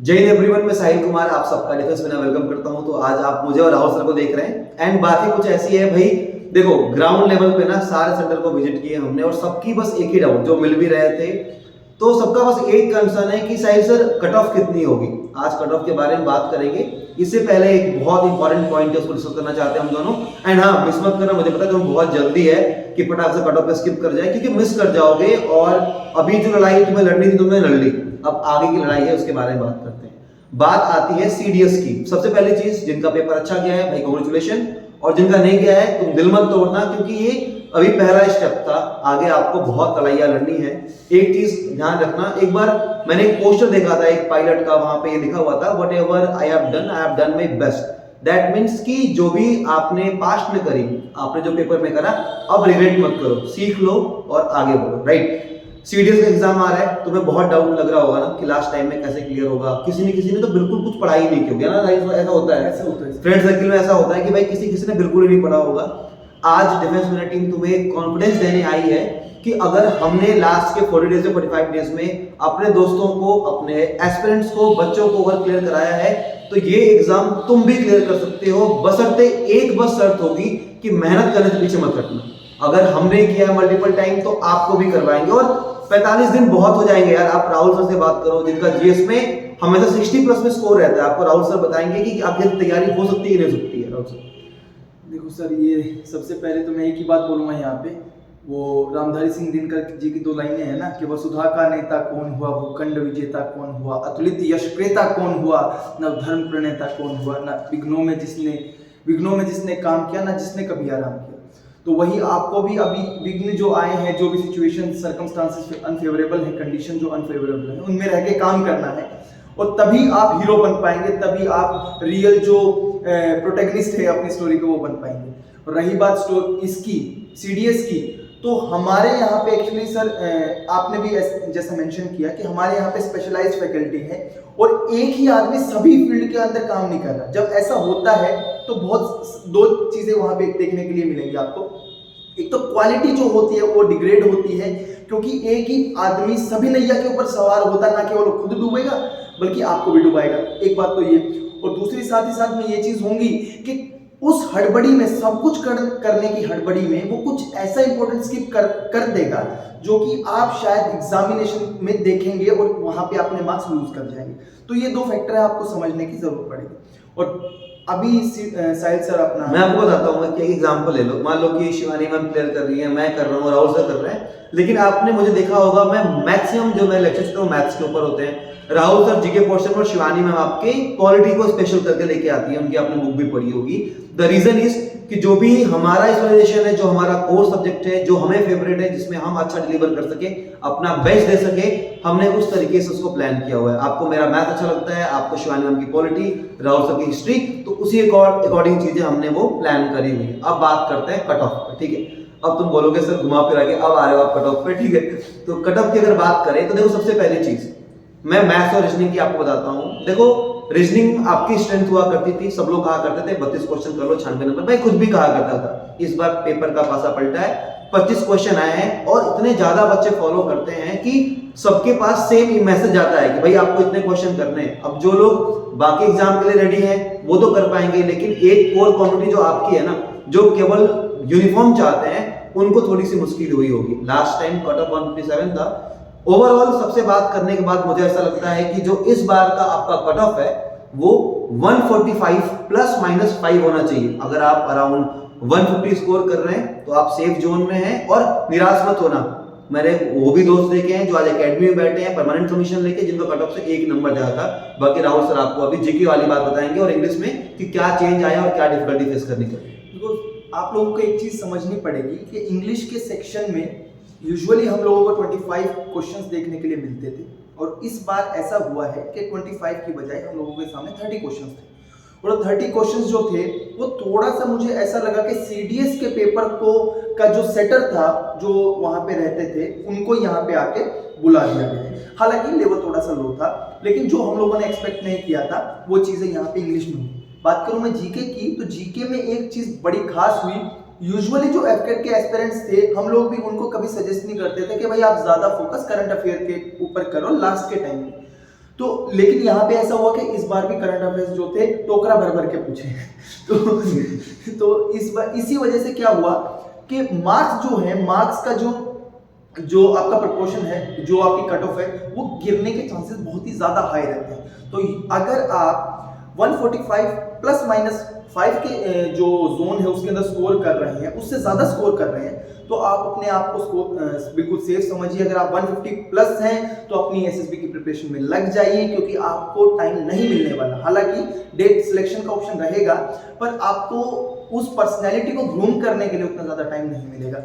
जय हिंद एवरीवन, मैं साहिल कुमार आप सबका डिफेंस में वेलकम करता हूं। तो आज आप मुझे और राहुल सर को देख रहे हैं एंड बात ही कुछ ऐसी है भाई। देखो, ग्राउंड लेवल पे ना सारे सेंटर को विजिट किए हमने और सबकी बस एक ही डाउट जो मिल भी रहे थे, तो सबका बस एक कंसर्न है कि साहिल सर कट ऑफ कितनी होगी। आज कट ऑफ के बारे में बात करेंगे। इससे पहले एक बहुत इंपॉर्टेंट पॉइंट है, उसको डिस्कस करना चाहते हैं हम दोनों। एंड हाँ, मिस मत करना, मुझे पता है तुम्हें बहुत जल्दी है कि फटाक से कट ऑफ पे स्किप कर जाए, क्योंकि मिस कर जाओगे और अभी जो लड़ाई तुम्हें लड़नी थी तुमने लड़ ली। अब आगे की लड़ाई है, उसके बारे में बात करते हैं। बात आती है सीडीएस की। सबसे पहली चीज, जिनका पेपर अच्छा गया है भाई कांग्रेचुलेशन, और जिनका नहीं गया है तुम दिल मत तोड़ना, क्योंकि ये अभी पहला स्टेप था। आगे आपको बहुत लड़ाइयां लड़नी है। एक चीज ध्यान रखना, एक बार मैंने एक पोस्टर देखा था एक पायलट का, वहां पे ये लिखा हुआ था what ever I have done my best. That means कि जो भी आपने पास्ट में करी, आपने जो पेपर में करा, अब रिग्रेट मत करो, सीख लो और आगे बढ़ो। राइट, सीडीएस का एग्जाम आ रहा है, तुम्हें बहुत डाउट लग रहा होगा ना कि लास्ट टाइम में कैसे क्लियर होगा। किसी ने तो बिल्कुल कुछ पढ़ाई नहीं की होगी ना, ऐसा होता है। फ्रेंड सर्किल में ऐसा होता है कि भाई किसी ने बिल्कुल ही नहीं पढ़ा होगा। आज डिफेंस में टीम तुम्हें कॉन्फिडेंस देने आई है कि अगर हमने लास्ट के 40 डेज से 45 डेज में अपने दोस्तों को, अपने एस्पिरेंट्स को, बच्चों को अगर क्लियर कराया है, तो ये एग्जाम तुम भी क्लियर कर सकते हो। बशर्ते एक बस शर्त होगी कि मेहनत करने से पीछे मत हटना। अगर हमने किया है मल्टीपल टाइम तो आपको भी करवाएंगे। और 45 दिन बहुत हो जाएंगे यार। आप राहुल सर से बात करो, जिनका जीएस में हमेशा 60+ में स्कोर रहता है। आपको राहुल सर बताएंगे कि आपकी तैयारी हो सकती है कि नहीं हो सकती है। राहुल सर देखो सर, ये सबसे पहले तो मैं एक ही बात बोलूंगा यहाँ पे, वो रामधारी सिंह दिनकर जी की 2 लाइनें हैं ना कि वसुधा का नेता कौन हुआ, भूखंड विजेता कौन हुआ, अतुलित यश प्रेता कौन हुआ, न धर्म प्रणेता कौन हुआ, न विघ्नों में जिसने काम किया, ना जिसने कभी आराम किया। तो वही आपको भी अभी विघ्न जो आए हैं, जो भी सिचुएशन सर्कमस्टांसेस अनफेवरेबल है, कंडीशन जो अनफेवरेबल है, उनमें रह के काम करना है और तभी आप हीरो बन पाएंगे, तभी आप रियल जो प्रोटैगनिस्ट है अपनी स्टोरी को वो बन पाएंगे। और रही बात इसकी सीडीएस की, तो हमारे यहाँ पे एक्चुअली सर आपने भी जैसा मेंशन किया कि हमारे यहाँ पे स्पेशलाइज्ड फैकल्टी है और एक ही आदमी सभी फील्ड के अंदर काम नहीं कर रहा। जब ऐसा होता है तो बहुत 2 चीजें वहां पे देखने के लिए मिलेंगी आपको। एक तो क्वालिटी जो होती है वो डिग्रेड होती है, क्योंकि एक ही आदमी सभी नैया के ऊपर सवार होता, ना केवल खुद डूबेगा बल्कि आपको भी डुबाएगा। एक बात तो ये, और दूसरी साथ ही साथ में ये चीज होंगी कि उस हड़बड़ी में, सब कुछ करने की हड़बड़ी में वो कुछ ऐसा इंपॉर्टेंट स्किप कर देगा जो कि आप शायद एग्जामिनेशन में देखेंगे और वहां पे अपने मार्क्स लूज कर जाएंगे। तो ये 2 फैक्टर है, आपको समझने की जरूरत पड़ेगी। और अभी साहिल सर अपना, मैं आपको बताता हूँ कि एक एग्जांपल ले लो। मान लो कि शिवानी मैम क्लियर कर रही है, मैं कर रहा हूँ, राहुल सर कर रहे हैं, लेकिन आपने मुझे देखा होगा मैं मैक्सिमम जो मैं लेक्चर देता हूँ मैथ्स के ऊपर होते हैं। राहुल सर जीके पोर्शन और शिवानी मैम आपके पॉलिटी को स्पेशल करके लेके आती है। उनकी आपने बुक भी पढ़ी होगी। द रीजन इज कि जो भी हमारा स्पेशलाइजेशन है, जो हमारा कोर सब्जेक्ट है, जो हमें फेवरेट है, जिसमें हम अच्छा डिलीवर कर सके, अपना बेस्ट दे सके, हमने उस तरीके से उसको प्लान किया हुआ है। आपको मेरा मैथ अच्छा लगता है, आपको शिवानी मैम की पॉलिटी, राहुल सर की हिस्ट्री, तो उसी अकॉर्डिंग चीजें हमने वो प्लान करी हुई है। अब बात करते हैं कट ऑफ पे, ठीक है। अब तुम बोलोगे सर घुमा फिरा के अब आ रहे हो आप कट ऑफ पे, ठीक है। तो कट ऑफ की अगर बात करें तो देखो, सबसे पहली चीज मैं मैथ्स और रीजनिंग की आपको बताता हूं। देखो, रीजनिंग आपकी स्ट्रेंथ हुआ करती थी, सब लोग कहा करते थे 32 क्वेश्चन कर लो 96 नंबर, मैं खुद भी कहा करता था। इस बार पेपर का पासा पलटा है, 25 क्वेश्चन आए हैं और इतने ज्यादा बच्चे फॉलो करते हैं कि सबके पास सेम मैसेज आता है कि भाई आपको इतने क्वेश्चन करने हैं। अब जो लोग बाकी एग्जाम के लिए रेडी हैं वो तो कर पाएंगे, लेकिन एक कोर क्वांटिटी जो आपकी है ना, जो केवल यूनिफॉर्म चाहते हैं, उनको थोड़ी सी मुश्किल हुई होगी। लास्ट टाइम कट ऑफ 157 था। ओवरऑल सबसे बात करने के बाद मुझे ऐसा लगता है कि जो इस बार का आपका कट ऑफ है वो 145 ±5 होना चाहिए। अगर आप अराउंड 150 स्कोर कर रहे हैं तो आप सेफ जोन में हैं। और निराश मत होना, मेरे वो भी दोस्त देखे हैं जो आज एकेडमी में बैठे हैं परमानेंट कमीशन लेके, जिनका कट ऑफ से 1 नंबर जाता था। बाकी राहुल सर आपको अभी जीके वाली बात बताएंगे और इंग्लिश में कि क्या चेंज आया और क्या डिफिकल्टी फेस करनी पड़ी। आप लोगों को एक चीज समझनी पड़ेगी कि इंग्लिश के सेक्शन में यूजुअली हम लोगों को 25 क्वेश्चंस देखने के लिए मिलते थे, और इस बार ऐसा हुआ है कि 25 की बजाय हम लोगों के सामने 30 क्वेश्चंस थे। और 30 क्वेश्चंस जो थे वो थोड़ा सा मुझे ऐसा लगा कि सीडीएस के पेपर को का जो सेटर था, जो वहां पे रहते थे, उनको यहाँ पे आके बुला दिया गया है। हालांकि लेवल थोड़ा सा लो था, लेकिन जो हम लोगों ने एक्सपेक्ट नहीं किया था वो चीजें यहाँ पे इंग्लिश में हुई। बात करूं मैं जीके की, तो जीके में एक चीज बड़ी खास हुई। यूजुअली जो एफकेट के एस्पिरेंट्स थे, हम लोग भी उनको कभी सजेस्ट नहीं करते थे कि भाई आप ज्यादा फोकस करंट अफेयर के ऊपर करो लास्ट के टाइम में। तो लेकिन यहाँ पे ऐसा हुआ कि इस बार भी करंट अफेयर्स जो थे टोकरा भर भर के पूछे तो इस बार इसी वजह से क्या हुआ कि मार्क्स जो है, मार्क्स का जो आपका प्रपोर्शन है, जो आपकी कट ऑफ है, वो गिरने के चांसेस बहुत ही ज्यादा हाई रहते हैं। तो अगर आप 145 प्लस माइनस 5 के जो जोन है उसके अंदर स्कोर कर रहे हैं, उससे ज्यादा स्कोर कर रहे हैं, तो आप अपने आप को स्कोर बिल्कुल सेफ समझिए। अगर आप 150 प्लस हैं तो अपनी एसएसबी की प्रिपरेशन में लग जाइए, क्योंकि आपको टाइम नहीं मिलने वाला। हालांकि डेट सिलेक्शन का ऑप्शन रहेगा, पर आपको उस पर्सनैलिटी को ग्रूम करने के लिए उतना ज्यादा टाइम नहीं मिलेगा।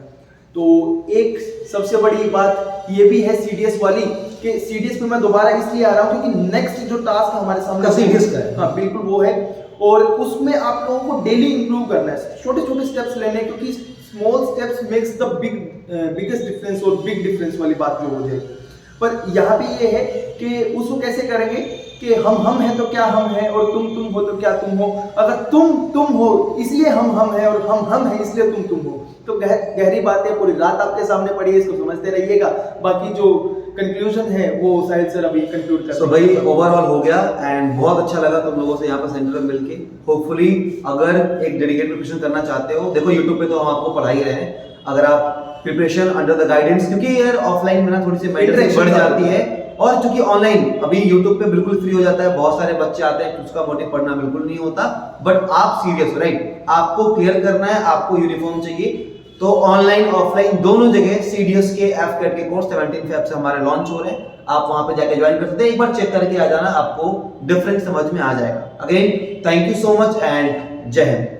तो एक सबसे बड़ी बात ये भी है सीडीएस वाली, कि सीडीएस पे मैं दोबारा इसलिए आ रहा हूँ क्योंकि नेक्स्ट जो टास्क हमारे सामने सीडीएस का है। हाँ बिल्कुल वो है, और उसमें आप लोगों को डेली इंप्रूव करना है, छोटे छोटे स्टेप्स लेने हैं, क्योंकि small steps makes the biggest difference, और बिग डिफरेंस वाली बात जो हो जाए। पर यहाँ पे ये है कि उसको कैसे करेंगे कि हम हैं तो क्या हम हैं, और तुम हो तो क्या तुम हो। अगर तुम हो इसलिए हम हैं, और हम हैं इसलिए तुम हो। तो गहरी बात है, पूरी रात आपके सामने पड़ी है, इसको समझते रहिएगा। बाकी जो कंक्लूजन है वो साहिल सर अभी कंक्लूड कर। सो भाई ओवरऑल हो गया, एंड बहुत अच्छा लगा तुम लोगों से यहाँ पर सेंटर में मिलके। होपफुली अगर एक डेडिकेटेड प्रिपरेशन करना चाहते हो, देखो यूट्यूब पे तो हम आपको पढ़ा ही रहे हैं, अगर आप प्रिपरेशन अंडर द गाइडेंस, क्योंकि यार ऑफलाइन में ना थोड़ी सी मेंटल बढ़ जाती है, और चूंकि ऑनलाइन अभी यूट्यूब पे बिल्कुल फ्री हो जाता है, बहुत सारे बच्चे आते हैं, उसका मोटिव पढ़ना बिल्कुल नहीं होता। बट आप सीरियस राइट, आपको क्लियर करना है, आपको यूनिफॉर्म चाहिए, तो ऑनलाइन ऑफलाइन दोनों जगह सीडीएस के एफकेट के कोर्स 17 फेब से हमारे लॉन्च हो रहे हैं। आप वहां पे जाके ज्वाइन कर सकते हैं, एक बार चेक करके आ जाना, आपको डिफरेंस समझ में आ जाएगा। Again thank you so much and जय हिंद।